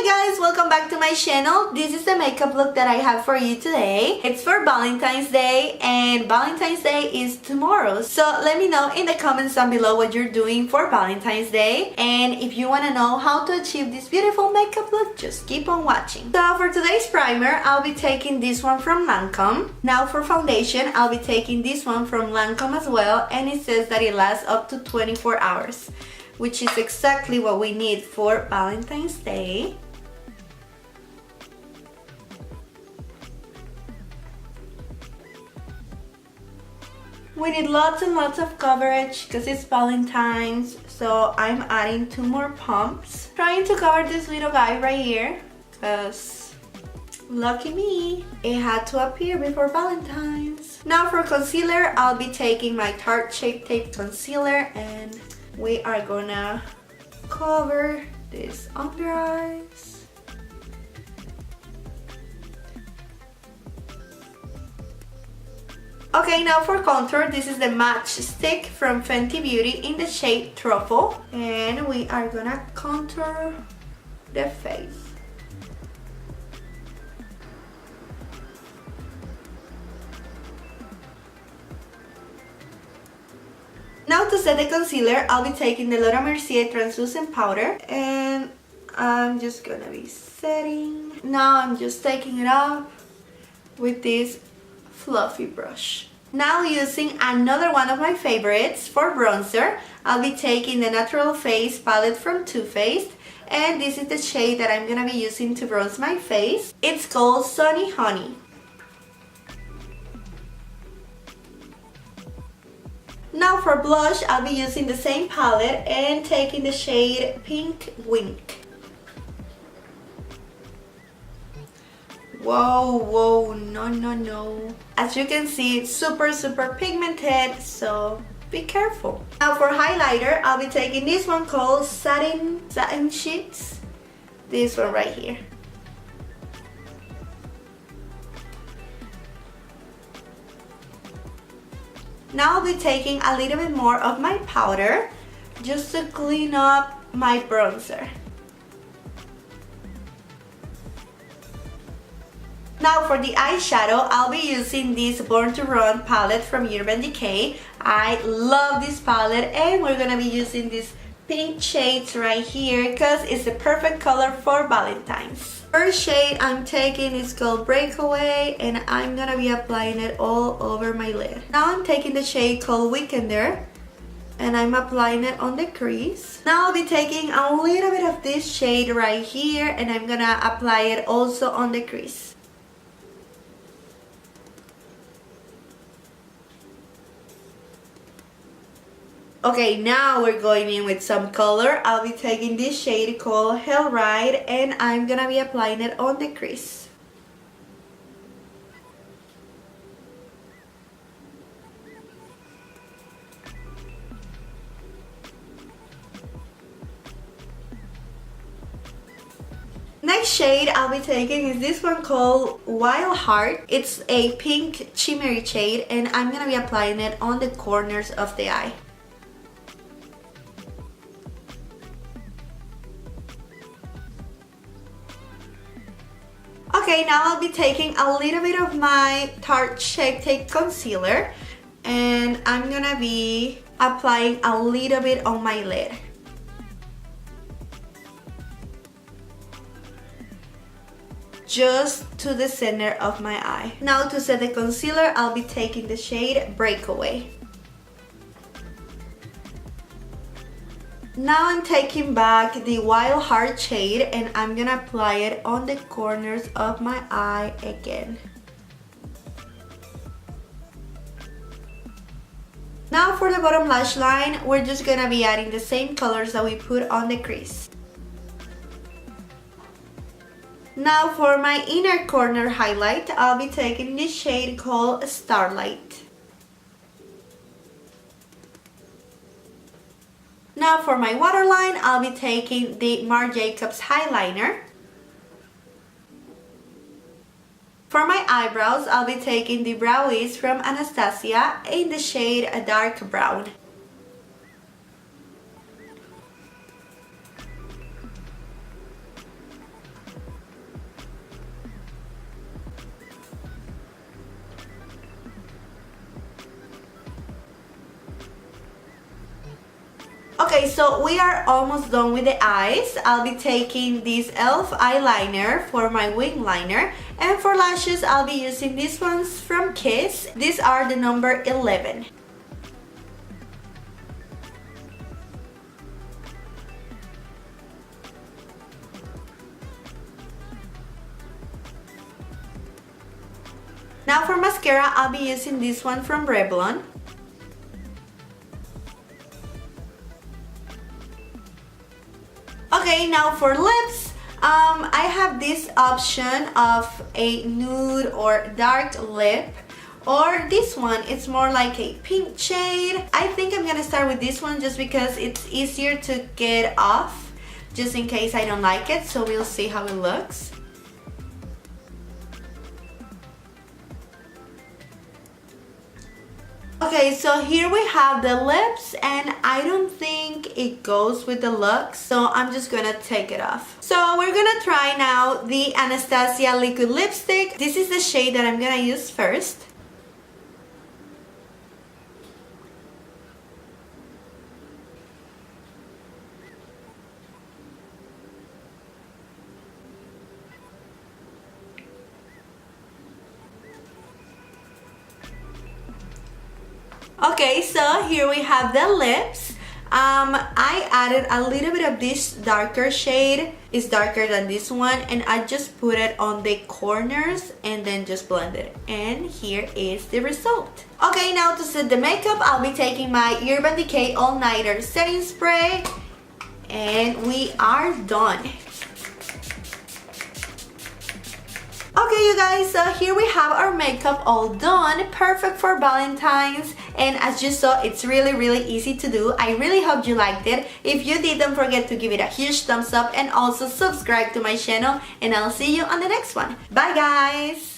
Hi guys, welcome back to my channel. This is the makeup look that I have for you today. It's for Valentine's Day and Valentine's Day is tomorrow. So let me know in the comments down below what you're doing for Valentine's Day. And if you want to know how to achieve this beautiful makeup look, just keep on watching. So for today's primer, I'll be taking this one from Lancome. Now for foundation, I'll be taking this one from Lancome as well. And it says that it lasts up to 24 hours. Which is exactly what we need for Valentine's Day. We need lots and lots of coverage because it's Valentine's, so I'm adding 2 more pumps. Trying to cover this little guy right here because lucky me, it had to appear before Valentine's. Now for concealer, I'll be taking my Tarte Shape Tape Concealer and we are gonna cover this under eyes. Okay, now for contour, this is the Match Stick from Fenty Beauty in the shade Truffle. And we are gonna contour the face. Now to set the concealer, I'll be taking the Laura Mercier translucent powder and I'm just gonna be setting. Now I'm just taking it off with this fluffy brush. Now using another one of my favorites for bronzer, I'll be taking the Natural Face palette from Too Faced and this is the shade that I'm gonna be using to bronze my face. It's called Sunny Honey. Now for blush, I'll be using the same palette and taking the shade Pink Wink. Whoa, no. As you can see, it's super pigmented, so be careful. Now for highlighter, I'll be taking this one called Satin Sheets. This one right here. Now I'll be taking a little bit more of my powder just to clean up my bronzer. Now for the eyeshadow, I'll be using this Born to Run palette from Urban Decay. I love this palette and we're gonna be using these pink shades right here because it's the perfect color for Valentine's. First shade I'm taking is called Breakaway and I'm gonna be applying it all over my lid. Now I'm taking the shade called Weekender and I'm applying it on the crease. Now I'll be taking a little bit of this shade right here and I'm gonna apply it also on the crease. Okay, now we're going in with some color. I'll be taking this shade called Hell Ride and I'm gonna be applying it on the crease. Next shade I'll be taking is this one called Wild Heart. It's a pink shimmery shade and I'm gonna be applying it on the corners of the eye. Okay, now I'll be taking a little bit of my Tarte Shape Tape Concealer and I'm gonna be applying a little bit on my lid. Just to the center of my eye. Now to set the concealer, I'll be taking the shade Breakaway. Now I'm taking back the Wild Heart shade and I'm gonna apply it on the corners of my eye again. Now for the bottom lash line, we're just gonna be adding the same colors that we put on the crease. Now for my inner corner highlight, I'll be taking this shade called Starlight. Now for my waterline, I'll be taking the Marc Jacobs Highliner. For my eyebrows, I'll be taking the Brow Ease from Anastasia in the shade Dark Brown. Okay, so we are almost done with the eyes. I'll be taking this e.l.f. eyeliner for my wing liner. And for lashes, I'll be using these ones from Kiss. These are the number 11. Now for mascara, I'll be using this one from Revlon. Okay, now for lips, I have this option of a nude or dark lip, or this one, it's more like a pink shade. I think I'm gonna start with this one just because it's easier to get off, just in case I don't like it, so we'll see how it looks. Okay, so here we have the lips, and I don't think it goes with the look, so I'm just gonna take it off. So we're gonna try now the Anastasia liquid lipstick. This is the shade that I'm gonna use first. Okay, so here we have the lips. I added a little bit of this darker shade. It's darker than this one, and I just put it on the corners and then just blend it. And here is the result. Okay, now to set the makeup, I'll be taking my Urban Decay All Nighter Setting Spray, and we are done. Okay, you guys, so here we have our makeup all done, perfect for Valentine's, and as you saw, it's really easy to do. I really hope you liked it. If you did, don't forget to give it a huge thumbs up and also subscribe to my channel, and I'll see you on the next one. Bye guys!